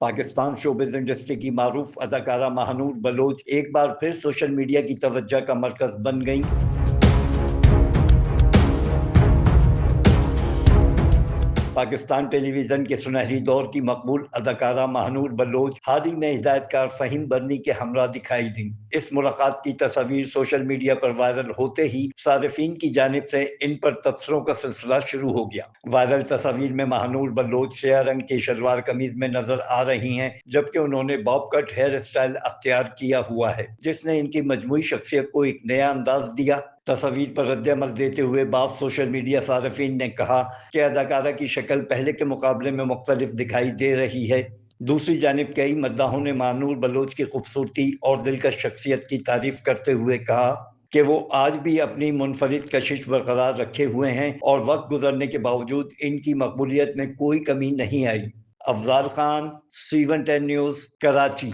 Pakistan showbiz industry کی معروف اداکارہ ماہنور بلوچ ایک بار پھر سوشل میڈیا کی توجہ کا مرکز بن گئیں۔ پاکستان ٹیلی ویژن کے سنہری دور کی مقبول اداکارہ ماہنور بلوچ حال ہی میں ہدایت کار فہیم برنی کے ہمراہ دکھائی دیں۔ اس ملاقات کی تصاویر سوشل میڈیا پر وائرل ہوتے ہی صارفین کی جانب سے ان پر تبصروں کا سلسلہ شروع ہو گیا۔ وائرل تصاویر میں ماہنور بلوچ سیاہ رنگ کی شلوار قمیض میں نظر آ رہی ہیں، جبکہ انہوں نے باب کٹ ہیئر اسٹائل اختیار کیا ہوا ہے، جس نے ان کی مجموعی شخصیت کو ایک نیا انداز دیا۔ تصاویر پر رد عمل دیتے ہوئے بعض سوشل میڈیا صارفین نے کہا کہ اداکارہ کی شکل پہلے کے مقابلے میں مختلف دکھائی دے رہی ہے۔ دوسری جانب کئی مداحوں نے ماہنور بلوچ کی خوبصورتی اور دلکش شخصیت کی تعریف کرتے ہوئے کہا کہ وہ آج بھی اپنی منفرد کشش برقرار رکھے ہوئے ہیں اور وقت گزرنے کے باوجود ان کی مقبولیت میں کوئی کمی نہیں آئی۔ Afzal Khan, C110 news, Karachi.